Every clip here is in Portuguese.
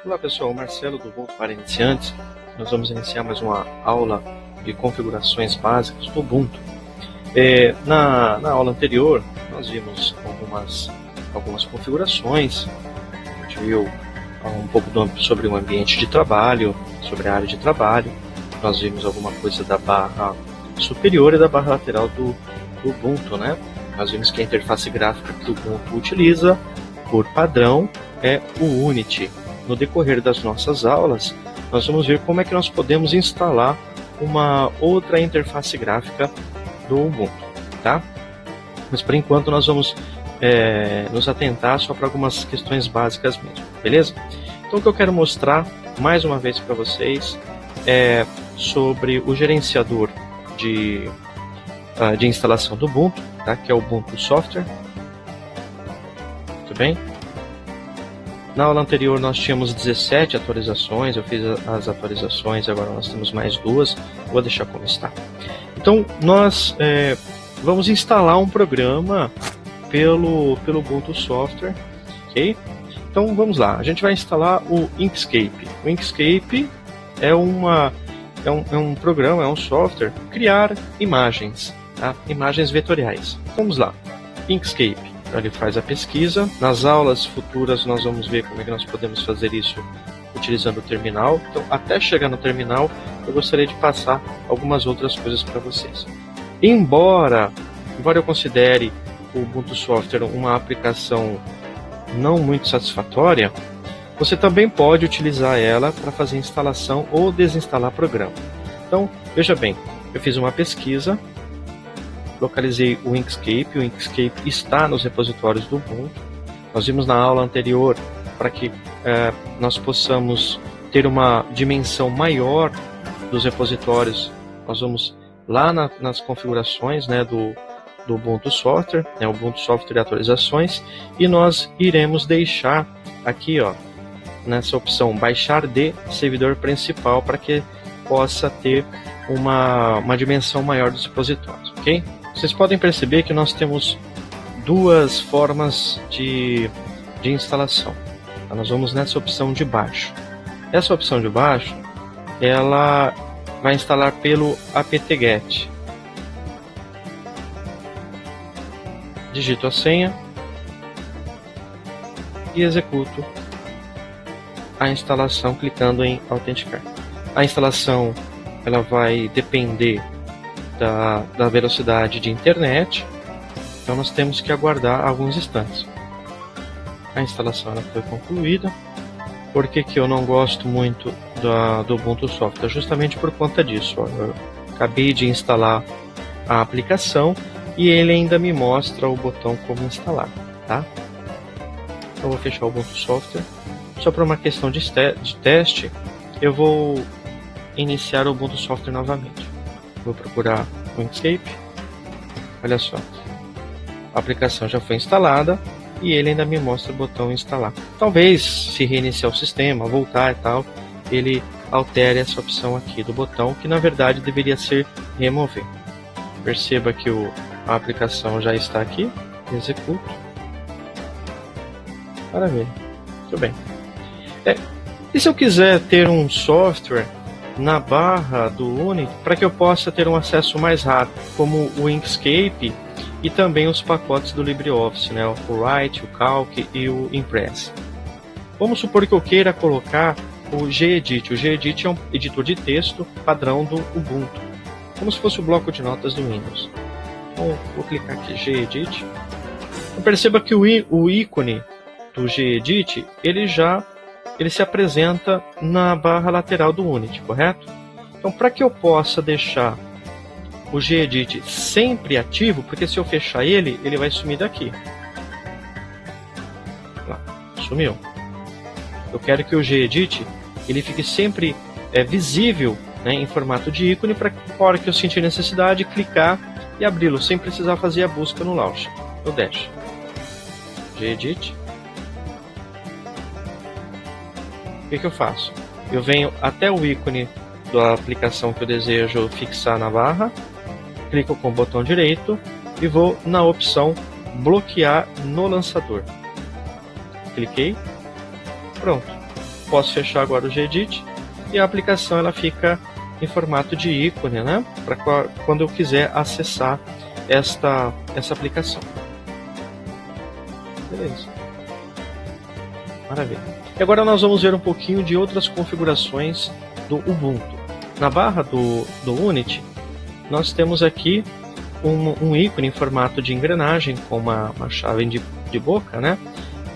Olá pessoal, Marcelo do Ubuntu para Iniciantes. Nós vamos iniciar mais uma aula de configurações básicas do Ubuntu. Na aula anterior, nós vimos algumas configurações. A gente viu um pouco sobre o ambiente de trabalho, sobre a área de trabalho. Nós vimos alguma coisa da barra superior e da barra lateral do Ubuntu, né? Nós vimos que a interface gráfica que o Ubuntu utiliza, por padrão, é o Unity. No decorrer das nossas aulas, nós vamos ver como é que nós podemos instalar uma outra interface gráfica do Ubuntu, tá? Mas por enquanto nós vamos nos atentar só para algumas questões básicas mesmo, beleza? Então o que eu quero mostrar mais uma vez para vocês é sobre o gerenciador de instalação do Ubuntu, tá? Que é o Ubuntu Software. Muito bem? Na aula anterior nós tínhamos 17 atualizações, eu fiz as atualizações, agora nós temos mais duas, vou deixar como está. Então nós vamos instalar um programa pelo Ubuntu Software, ok? Então vamos lá, a gente vai instalar o Inkscape. O Inkscape é um programa, é um software para criar imagens, tá? Imagens vetoriais. Vamos lá, Inkscape. Então ele faz a pesquisa. Nas aulas futuras nós vamos ver como é que nós podemos fazer isso utilizando o terminal. Então até chegar no terminal eu gostaria de passar algumas outras coisas para vocês. Embora eu considere o Ubuntu Software uma aplicação não muito satisfatória, você também pode utilizar ela para fazer instalação ou desinstalar programa. Então veja bem, eu fiz uma pesquisa, localizei o Inkscape está nos repositórios do Ubuntu. Nós vimos na aula anterior para que nós possamos ter uma dimensão maior dos repositórios. Nós vamos lá nas configurações, né, do Ubuntu Software, né, Ubuntu Software e atualizações, e nós iremos deixar aqui, ó, nessa opção baixar de servidor principal para que possa ter uma dimensão maior dos repositórios, ok? Vocês podem perceber que nós temos duas formas de instalação. Então, nós vamos nessa opção de baixo. Essa opção de baixo, ela vai instalar pelo apt-get. Digito a senha e executo a instalação clicando em autenticar. A instalação ela vai depender da velocidade de internet, então nós temos que aguardar alguns instantes. A instalação ela foi concluída. Por que eu não gosto muito do Ubuntu Software? Justamente por conta disso. Ó, eu acabei de instalar a aplicação e ele ainda me mostra o botão como instalar, tá? Então eu vou fechar o Ubuntu Software. Só para uma questão de teste, eu vou iniciar o Ubuntu Software novamente. Vou procurar o Inkscape. Olha só, a aplicação já foi instalada e ele ainda me mostra o botão instalar. Talvez, se reiniciar o sistema, voltar e tal, ele altere essa opção aqui do botão, que na verdade deveria ser remover. Perceba que a aplicação já está aqui. Executo. Maravilha. Muito bem. E se eu quiser ter um software na barra do Unity para que eu possa ter um acesso mais rápido, como o Inkscape e também os pacotes do LibreOffice, né? O Write, o Calc e o Impress. Vamos supor que eu queira colocar o Gedit. O Gedit é um editor de texto padrão do Ubuntu, como se fosse o bloco de notas do Windows. Então, vou clicar aqui Gedit. Perceba que o ícone do Gedit ele se apresenta na barra lateral do Unity, correto? Então, para que eu possa deixar o Gedit sempre ativo, porque se eu fechar ele vai sumir daqui. Lá, sumiu. Eu quero que o Gedit ele fique sempre visível, né, em formato de ícone, para que na hora que eu sentir necessidade, clicar e abri-lo, sem precisar fazer a busca no Launcher. Eu deixo Gedit. O que eu faço? Eu venho até o ícone da aplicação que eu desejo fixar na barra, clico com o botão direito e vou na opção bloquear no lançador. Cliquei, pronto. posso fechar agora o Gedit e a aplicação ela fica em formato de ícone, né? Para quando eu quiser acessar essa aplicação. Beleza. Maravilha. E agora nós vamos ver um pouquinho de outras configurações do Ubuntu. Na barra do Unity, nós temos aqui um ícone em formato de engrenagem com uma chave de boca, né?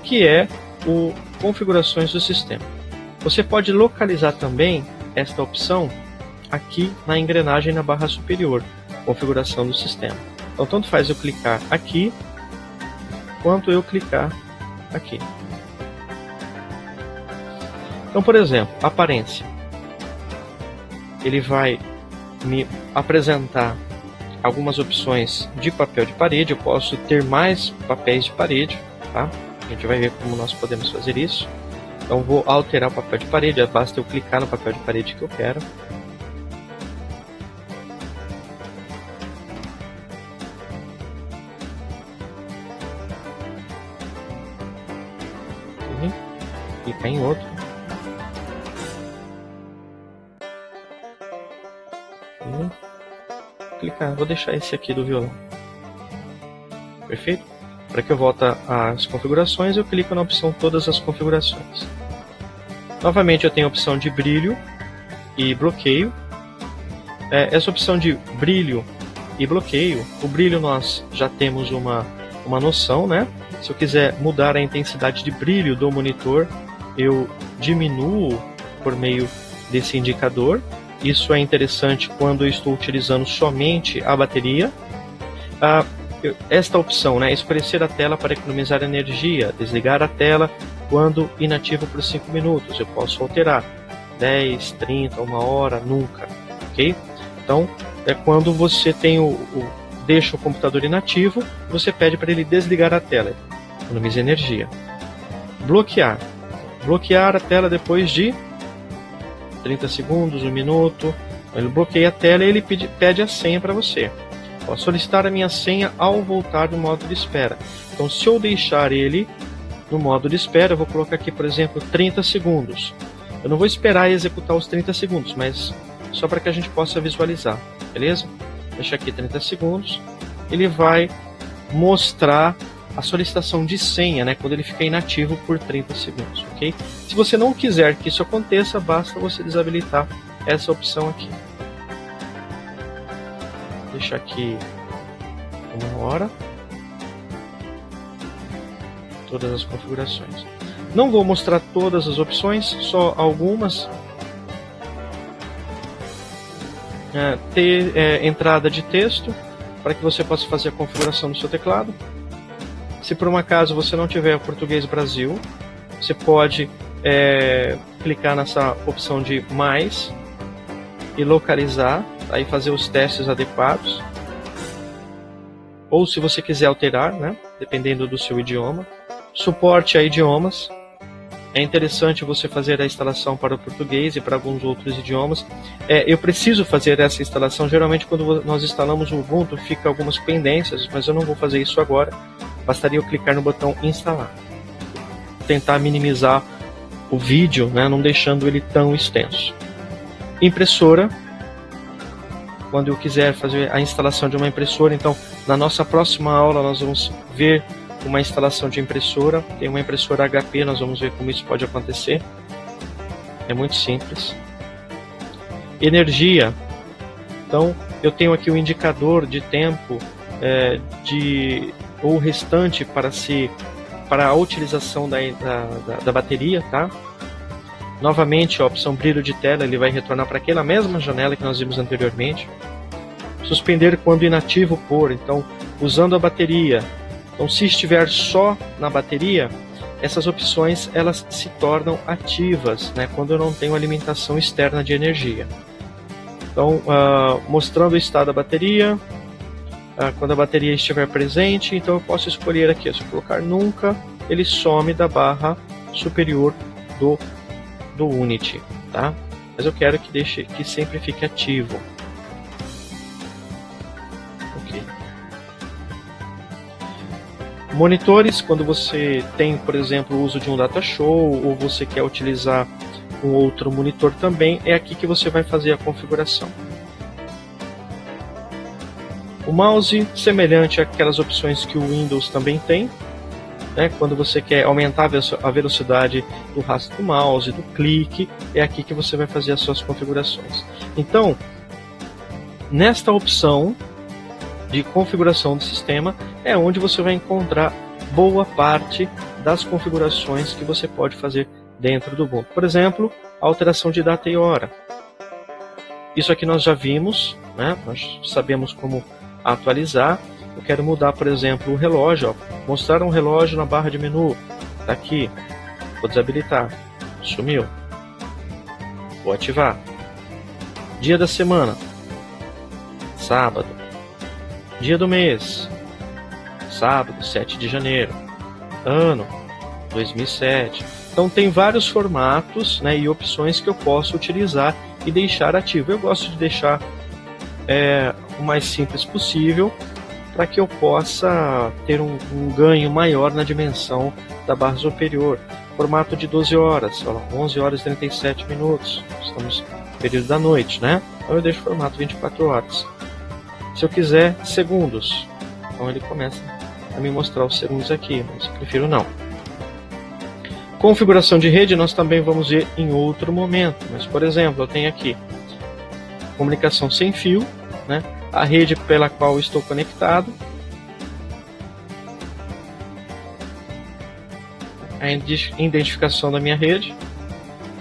Que é o Configurações do Sistema. Você pode localizar também esta opção aqui na engrenagem na barra superior, Configuração do Sistema. Então, tanto faz eu clicar aqui, quanto eu clicar aqui. Então, por exemplo, aparência. Ele vai me apresentar algumas opções de papel de parede. Eu posso ter mais papéis de parede, tá? A gente vai ver como nós podemos fazer isso. Então, vou alterar o papel de parede. Basta eu clicar no papel de parede que eu quero. Clicar em outro. Clicar, vou deixar esse aqui do violão. Perfeito? Para que eu volte às configurações, eu clico na opção Todas as configurações. Novamente eu tenho a opção de brilho e bloqueio. Essa opção de brilho e bloqueio, o brilho nós já temos uma noção, né? Se eu quiser mudar a intensidade de brilho do monitor, eu diminuo por meio desse indicador. Isso é interessante quando eu estou utilizando somente a bateria. Esta opção, né, escurecer a tela para economizar energia, desligar a tela quando inativo por 5 minutos. Eu posso alterar 10, 30, 1 hora, nunca. Ok? Então, é quando você tem deixa o computador inativo, você pede para ele desligar a tela. Economiza energia. Bloquear. Bloquear a tela depois de 30 segundos, 1 minuto. Ele bloqueia a tela e ele pede a senha para você. Posso solicitar a minha senha ao voltar do modo de espera. Então, se eu deixar ele no modo de espera, eu vou colocar aqui, por exemplo, 30 segundos. Eu não vou esperar executar os 30 segundos, mas só para que a gente possa visualizar, beleza? Deixa aqui 30 segundos. Ele vai mostrar a solicitação de senha, né, quando ele fica inativo por 30 segundos, ok? Se você não quiser que isso aconteça, basta você desabilitar essa opção aqui. Deixa aqui 1 hora. Todas as configurações. Não vou mostrar todas as opções, só algumas. Entrada de texto, para que você possa fazer a configuração do seu teclado. Se por um acaso você não tiver Português Brasil, você pode clicar nessa opção de mais e localizar, aí fazer os testes adequados. Ou se você quiser alterar, né, dependendo do seu idioma. Suporte a idiomas. É interessante você fazer a instalação para o português e para alguns outros idiomas. Eu preciso fazer essa instalação. Geralmente quando nós instalamos o Ubuntu fica algumas pendências, mas eu não vou fazer isso agora. Bastaria eu clicar no botão instalar. Tentar minimizar o vídeo, né, não deixando ele tão extenso. Impressora. Quando eu quiser fazer a instalação de uma impressora, então na nossa próxima aula nós vamos ver uma instalação de impressora. Tem uma impressora HP, nós vamos ver como isso pode acontecer. É muito simples. Energia. Então eu tenho aqui o indicador de tempo ou restante para a utilização da bateria, tá? Novamente a opção brilho de tela, ele vai retornar para aquela mesma janela que nós vimos anteriormente. Suspender quando inativo por, então usando a bateria. Então, se estiver só na bateria, essas opções elas se tornam ativas, né, quando eu não tenho alimentação externa de energia. Então, mostrando o estado da bateria, quando a bateria estiver presente, então eu posso escolher aqui, se eu colocar nunca, ele some da barra superior do Unity, tá? Mas eu quero que sempre fique ativo. Monitores, quando você tem, por exemplo, o uso de um data show ou você quer utilizar um outro monitor também, é aqui que você vai fazer a configuração. O mouse, semelhante àquelas opções que o Windows também tem, né? Quando você quer aumentar a velocidade do rastro do mouse, do clique, é aqui que você vai fazer as suas configurações. Então, nesta opção de configuração do sistema, é onde você vai encontrar boa parte das configurações que você pode fazer dentro do Ubuntu. Por exemplo, a alteração de data e hora. Isso aqui nós já vimos, né? Nós sabemos como atualizar. Eu quero mudar, por exemplo, o relógio. Ó. Mostrar um relógio na barra de menu. Está aqui. Vou desabilitar. Sumiu. Vou ativar. Dia da semana. Sábado. Dia do mês. Sábado, 7 de janeiro. Ano, 2007. Então tem vários formatos, né, e opções que eu posso utilizar e deixar ativo. Eu gosto de deixar o mais simples possível para que eu possa ter um ganho maior na dimensão da barra superior. Formato de 12 horas, ó, 11 horas e 37 minutos. Estamos no período da noite, né? Então eu deixo o formato 24 horas. Se eu quiser segundos, então ele começa a me mostrar os segundos aqui, mas eu prefiro não. Configuração de rede nós também vamos ver em outro momento, mas por exemplo, eu tenho aqui comunicação sem fio, né? A rede pela qual estou conectado, a identificação da minha rede.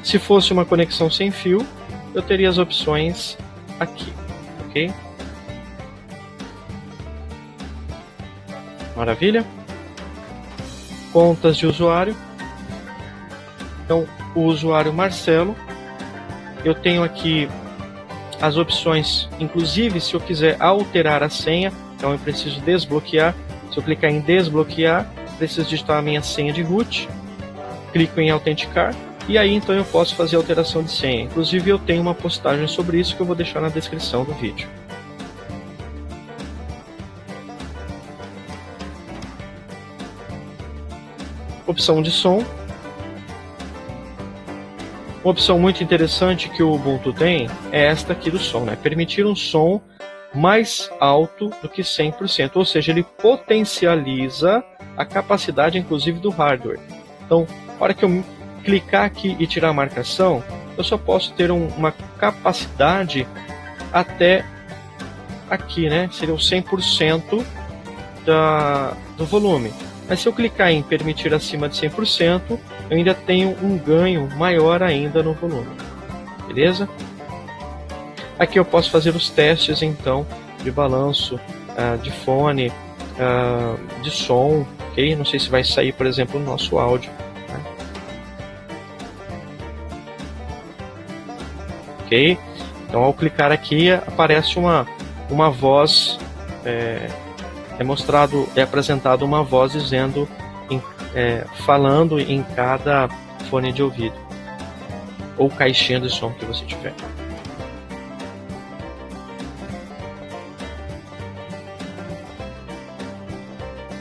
Se fosse uma conexão sem fio, eu teria as opções aqui, ok? Maravilha. Contas de usuário. Então, o usuário Marcelo, eu tenho aqui as opções, inclusive se eu quiser alterar a senha, então eu preciso desbloquear. Se eu clicar em desbloquear, preciso digitar a minha senha de root, clico em autenticar, e aí então eu posso fazer alteração de senha. Inclusive eu tenho uma postagem sobre isso que eu vou deixar na descrição do vídeo. Opção de som. Uma opção muito interessante que o Ubuntu tem é esta aqui do som, né? Permitir um som mais alto do que 100%, ou seja, ele potencializa a capacidade inclusive do hardware. Então, na hora que eu clicar aqui e tirar a marcação, eu só posso ter uma capacidade até aqui, né? Seria o 100% do volume. Mas se eu clicar em permitir acima de 100%, eu ainda tenho um ganho maior ainda no volume. Beleza? Aqui eu posso fazer os testes então de balanço, de fone, de som, ok? Não sei se vai sair, por exemplo, o nosso áudio. Né? Ok? Então ao clicar aqui aparece uma voz, é apresentado uma voz dizendo, falando em cada fone de ouvido ou caixinha de som que você tiver.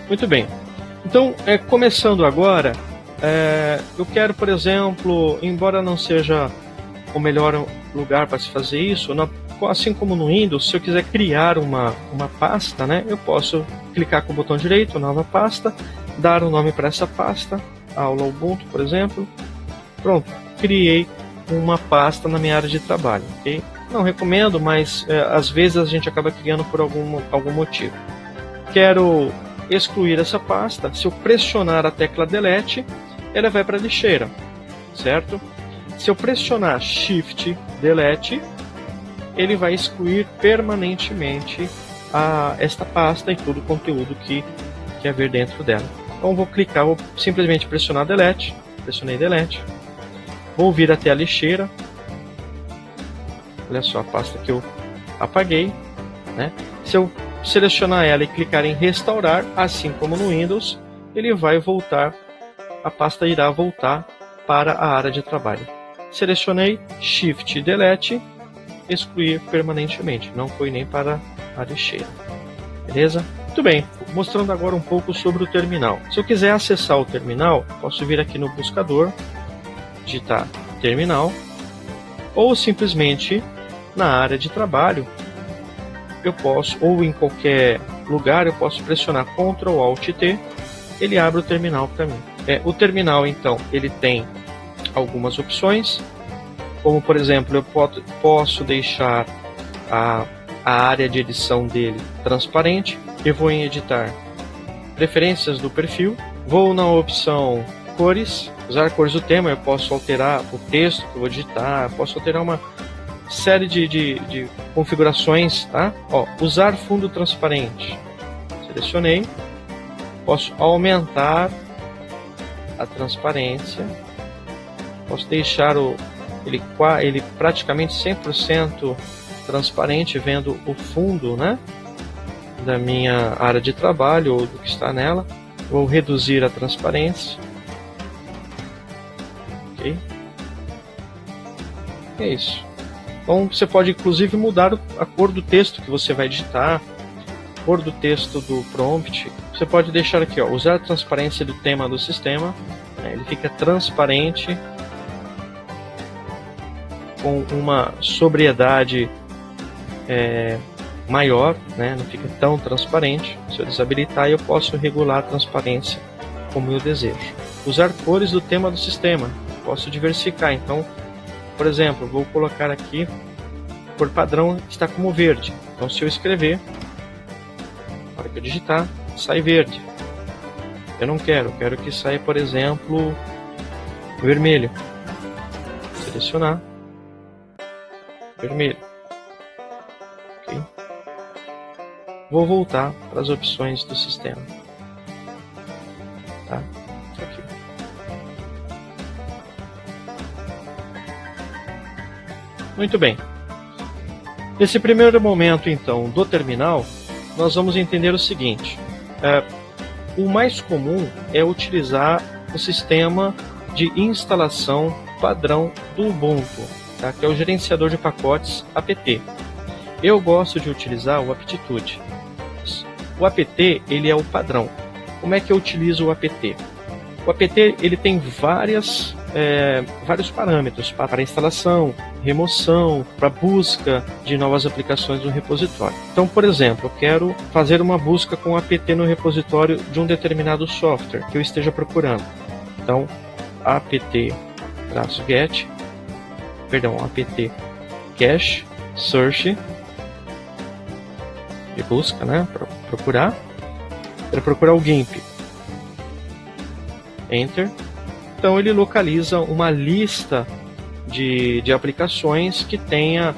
Muito bem. Então, começando agora, eu quero, por exemplo, embora não seja o melhor lugar para se fazer isso, assim como no Windows, se eu quiser criar uma pasta, né, eu posso clicar com o botão direito, nova pasta, dar um nome para essa pasta, aula Ubuntu, por exemplo. Pronto, criei uma pasta na minha área de trabalho, ok? Não recomendo, mas às vezes a gente acaba criando por algum motivo. Quero excluir essa pasta. Se eu pressionar a tecla Delete, ela vai para a lixeira, certo? Se eu pressionar Shift Delete, ele vai excluir permanentemente esta pasta e todo o conteúdo que haver dentro dela. Então vou clicar, vou simplesmente pressionar Delete, pressionei Delete, vou vir até a lixeira, olha só a pasta que eu apaguei, né? Se eu selecionar ela e clicar em restaurar, assim como no Windows, ele vai voltar, a pasta irá voltar para a área de trabalho. Selecionei Shift Delete, excluir permanentemente, não foi nem para a lixeira. Beleza? Muito bem, mostrando agora um pouco sobre o terminal. Se eu quiser acessar o terminal, posso vir aqui no buscador, digitar terminal, ou simplesmente na área de trabalho eu posso, ou em qualquer lugar, eu posso pressionar Ctrl Alt T, ele abre o terminal para mim. O terminal, então, ele tem algumas opções, como por exemplo, eu posso deixar a área de edição dele transparente. Eu vou em editar, preferências do perfil, vou na opção cores, usar cores do tema, eu posso alterar o texto que eu vou digitar, posso alterar uma série de configurações, tá? Usar fundo transparente, selecionei, posso aumentar a transparência, posso deixar ele praticamente 100% transparente, vendo o fundo, né, da minha área de trabalho ou do que está nela. Vou reduzir a transparência, ok? É isso. Então você pode inclusive mudar a cor do texto que você vai digitar, a cor do texto do prompt. Você pode deixar aqui, usar a transparência do tema do sistema, né, ele fica transparente com uma sobriedade maior, né, não fica tão transparente. Se eu desabilitar, eu posso regular a transparência como eu desejo. Usar cores do tema do sistema, posso diversificar. Então, por exemplo, vou colocar aqui, cor padrão está como verde. Então, se eu escrever, na hora que eu digitar, sai verde. Eu não quero, quero que saia, por exemplo, vermelho. Selecionar, vermelho. Ok. Vou voltar para as opções do sistema. Tá? Aqui. Muito bem. Nesse primeiro momento, então, do terminal, nós vamos entender o seguinte. O mais comum é utilizar o sistema de instalação padrão do Ubuntu, tá? Que é o gerenciador de pacotes apt. Eu gosto de utilizar o Aptitude. O apt ele é o padrão. Como é que eu utilizo o apt? O apt ele tem vários parâmetros para instalação, remoção, para busca de novas aplicações no repositório. Então, por exemplo, eu quero fazer uma busca com o apt no repositório de um determinado software que eu esteja procurando. Então, apt-get, apt-cache search, de busca, né, para procurar o GIMP. Enter. Então ele localiza uma lista de aplicações que tenha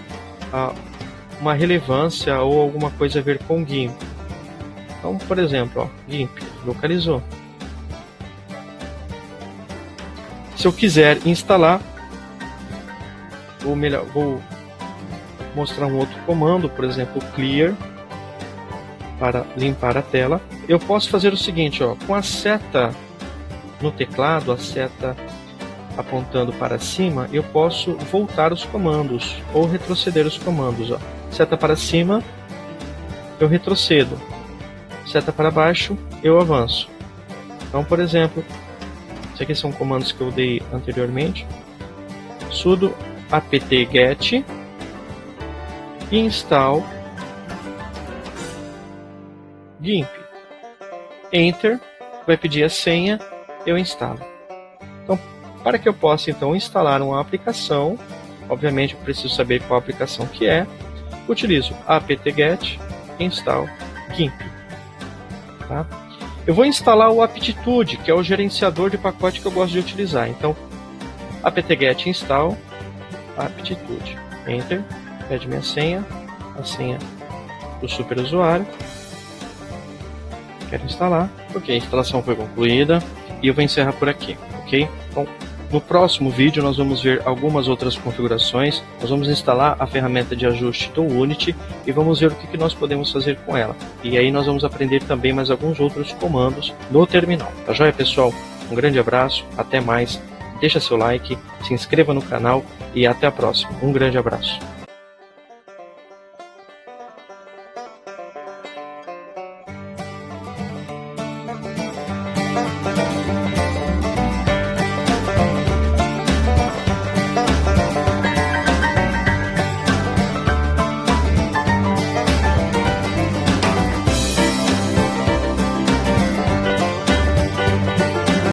uma relevância ou alguma coisa a ver com GIMP. Então, por exemplo, GIMP localizou. Se eu quiser instalar, vou mostrar um outro comando, por exemplo, clear, para limpar a tela. Eu posso fazer o seguinte, com a seta no teclado, a seta apontando para cima, eu posso voltar os comandos ou retroceder os comandos. Seta para cima, eu retrocedo. Seta para baixo, eu avanço. Então, por exemplo, esses aqui são comandos que eu dei anteriormente. Sudo apt-get install GIMP. Enter, vai pedir a senha, eu instalo. Então, para que eu possa então instalar uma aplicação, obviamente eu preciso saber qual aplicação que é, utilizo apt-get install GIMP. Tá? Eu vou instalar o Aptitude, que é o gerenciador de pacote que eu gosto de utilizar. Então, apt-get install Aptitude. Enter, pede minha senha, a senha do superusuário. Quero instalar. Ok, a instalação foi concluída e eu vou encerrar por aqui, ok? Então, no próximo vídeo nós vamos ver algumas outras configurações, nós vamos instalar a ferramenta de ajuste do Unity e vamos ver o que nós podemos fazer com ela. E aí nós vamos aprender também mais alguns outros comandos no terminal. Tá joia, pessoal? Um grande abraço, até mais, deixa seu like, se inscreva no canal e até a próxima. Um grande abraço.